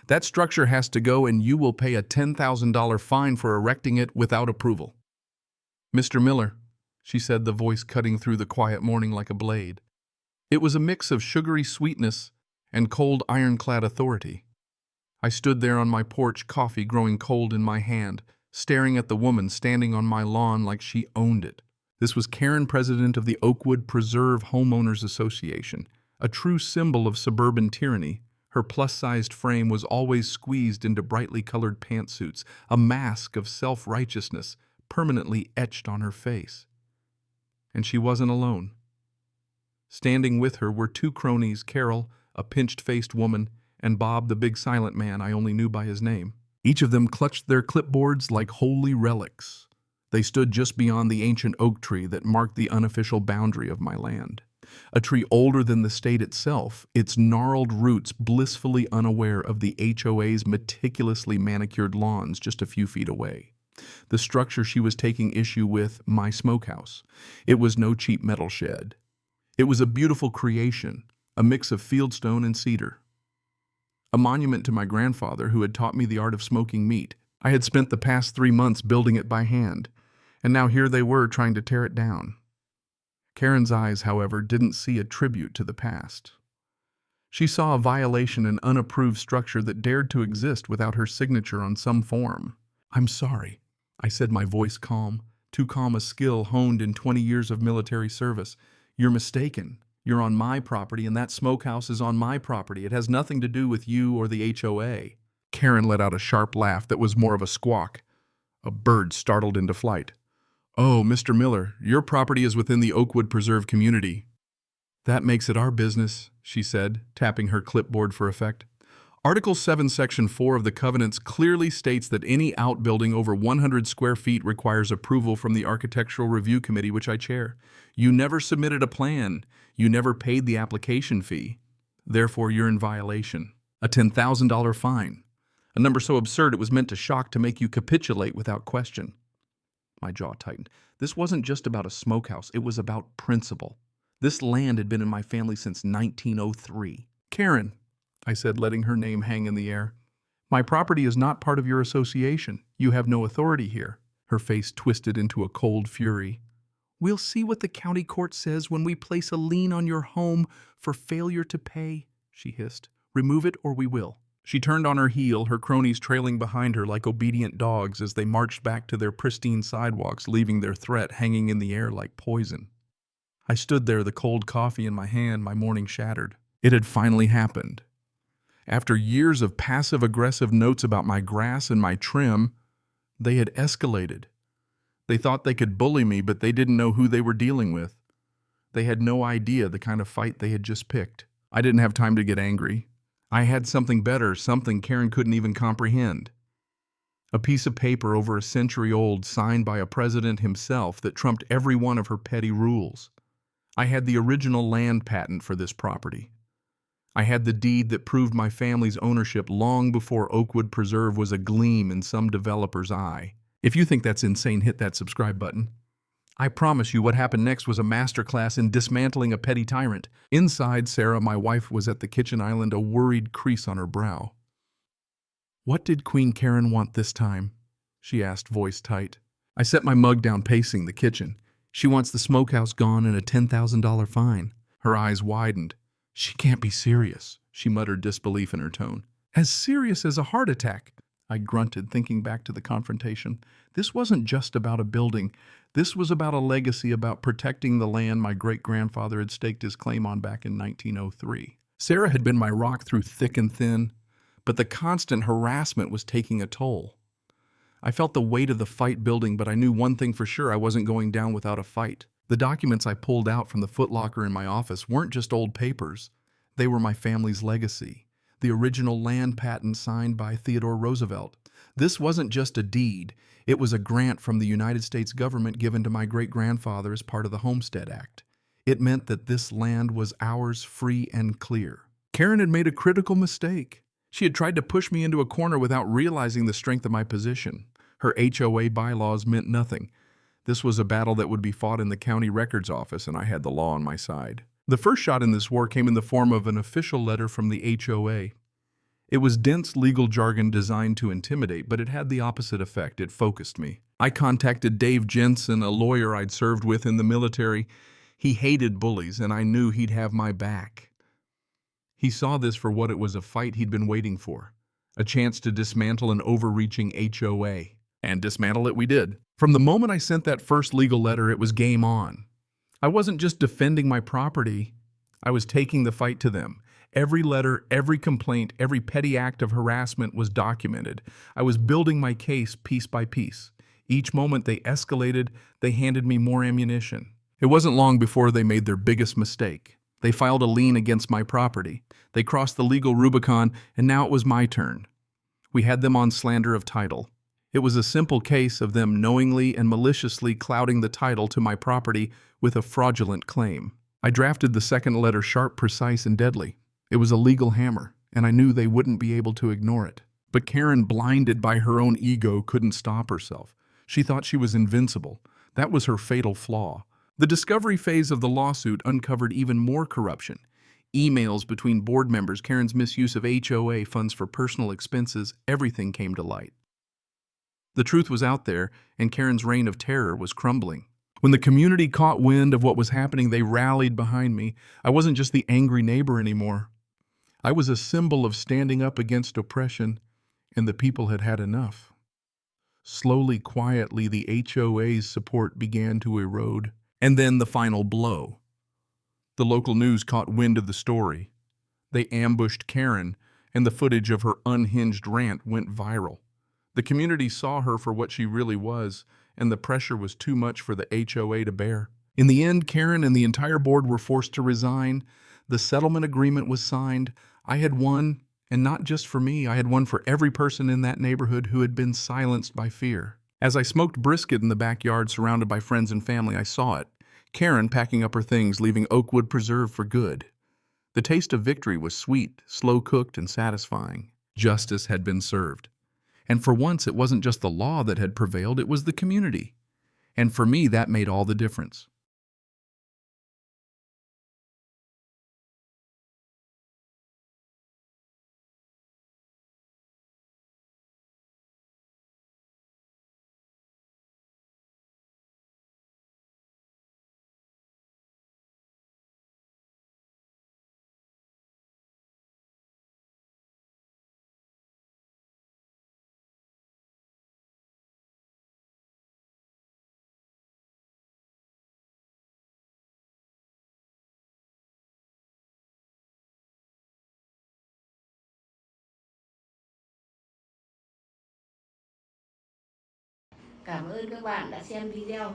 That structure has to go and you will pay a $10,000 fine for erecting it without approval." "Mr. Miller," she said, the voice cutting through the quiet morning like a blade. It was a mix of sugary sweetness and cold ironclad authority. I stood there on my porch, coffee growing cold in my hand, staring at the woman standing on my lawn like she owned it. This was Karen, president of the Oakwood Preserve Homeowners Association, a true symbol of suburban tyranny. Her plus-sized frame was always squeezed into brightly colored pantsuits, a mask of self-righteousness permanently etched on her face. And she wasn't alone. Standing with her were two cronies, Carol, a pinched-faced woman, and Bob, the big silent man I only knew by his name. Each of them clutched their clipboards like holy relics. They stood just beyond the ancient oak tree that marked the unofficial boundary of my land. A tree older than the state itself, its gnarled roots blissfully unaware of the HOA's meticulously manicured lawns just a few feet away. The structure she was taking issue with, my smokehouse. It was no cheap metal shed. It was a beautiful creation, a mix of fieldstone and cedar. A monument to my grandfather who had taught me the art of smoking meat. I had spent the past 3 months building it by hand, and now here they were trying to tear it down. Karen's eyes, however, didn't see a tribute to the past. She saw a violation, an unapproved structure that dared to exist without her signature on some form. "I'm sorry," I said, my voice calm, too calm a skill honed in 20 years of military service. "You're mistaken. You're on my property, and that smokehouse is on my property. It has nothing to do with you or the HOA. Karen let out a sharp laugh that was more of a squawk. A bird startled into flight. "Oh, Mr. Miller, your property is within the Oakwood Preserve community." "That makes it our business," she said, tapping her clipboard for effect. "Article 7, Section 4 of the Covenants clearly states that any outbuilding over 100 square feet requires approval from the Architectural Review Committee, which I chair. You never submitted a plan. You never paid the application fee. Therefore, you're in violation. A $10,000 fine. A number so absurd it was meant to shock, to make you capitulate without question." My jaw tightened. This wasn't just about a smokehouse. It was about principle. This land had been in my family since 1903. "Karen," I said, letting her name hang in the air, "my property is not part of your association. You have no authority here." Her face twisted into a cold fury. "We'll see what the county court says when we place a lien on your home for failure to pay," she hissed. "Remove it or we will." She turned on her heel, her cronies trailing behind her like obedient dogs as they marched back to their pristine sidewalks, leaving their threat hanging in the air like poison. I stood there, the cold coffee in my hand, my morning shattered. It had finally happened. After years of passive-aggressive notes about my grass and my trim, they had escalated. They thought they could bully me, but they didn't know who they were dealing with. They had no idea the kind of fight they had just picked. I didn't have time to get angry. I had something better, something Karen couldn't even comprehend. A piece of paper over a century old, signed by a president himself, that trumped every one of her petty rules. I had the original land patent for this property. I had the deed that proved my family's ownership long before Oakwood Preserve was a gleam in some developer's eye. If you think that's insane, hit that subscribe button. I promise you what happened next was a masterclass in dismantling a petty tyrant. Inside, Sarah, my wife, was at the kitchen island, a worried crease on her brow. "What did Queen Karen want this time?" she asked, voice tight. I set my mug down, pacing the kitchen. "She wants the smokehouse gone and a $10,000 fine." Her eyes widened. "She can't be serious," she muttered, disbelief in her tone. "As serious as a heart attack," I grunted, thinking back to the confrontation. This wasn't just about a building. This was about a legacy, about protecting the land my great-grandfather had staked his claim on back in 1903. Sarah had been my rock through thick and thin, but the constant harassment was taking a toll. I felt the weight of the fight building, but I knew one thing for sure: I wasn't going down without a fight. The documents I pulled out from the footlocker in my office weren't just old papers. They were my family's legacy. The original land patent signed by Theodore Roosevelt. This wasn't just a deed. It was a grant from the United States government given to my great-grandfather as part of the Homestead Act. It meant that this land was ours, free and clear. Karen had made a critical mistake. She had tried to push me into a corner without realizing the strength of my position. Her HOA bylaws meant nothing. This was a battle that would be fought in the county records office, and I had the law on my side. The first shot in this war came in the form of an official letter from the HOA. It was dense legal jargon designed to intimidate, but it had the opposite effect. It focused me. I contacted Dave Jensen, a lawyer I'd served with in the military. He hated bullies, and I knew he'd have my back. He saw this for what it was, a fight he'd been waiting for, a chance to dismantle an overreaching HOA. And dismantle it we did. From the moment I sent that first legal letter, it was game on. I wasn't just defending my property, I was taking the fight to them. Every letter, every complaint, every petty act of harassment was documented. I was building my case piece by piece. Each moment they escalated, they handed me more ammunition. It wasn't long before they made their biggest mistake. They filed a lien against my property. They crossed the legal Rubicon, and now it was my turn. We had them on slander of title. It was a simple case of them knowingly and maliciously clouding the title to my property with a fraudulent claim. I drafted the second letter sharp, precise, and deadly. It was a legal hammer, and I knew they wouldn't be able to ignore it. But Karen, blinded by her own ego, couldn't stop herself. She thought she was invincible. That was her fatal flaw. The discovery phase of the lawsuit uncovered even more corruption. Emails between board members, Karen's misuse of HOA funds for personal expenses, everything came to light. The truth was out there, and Karen's reign of terror was crumbling. When the community caught wind of what was happening, they rallied behind me. I wasn't just the angry neighbor anymore. I was a symbol of standing up against oppression, and the people had had enough. Slowly, quietly, the HOA's support began to erode. And then the final blow. The local news caught wind of the story. They ambushed Karen, and the footage of her unhinged rant went viral. The community saw her for what she really was, and the pressure was too much for the HOA to bear. In the end, Karen and the entire board were forced to resign. The settlement agreement was signed. I had won, and not just for me, I had won for every person in that neighborhood who had been silenced by fear. As I smoked brisket in the backyard surrounded by friends and family, I saw it. Karen packing up her things, leaving Oakwood Preserve for good. The taste of victory was sweet, slow-cooked, and satisfying. Justice had been served. And for once, it wasn't just the law that had prevailed, it was the community. And for me, that made all the difference. Cảm ơn các bạn đã xem video.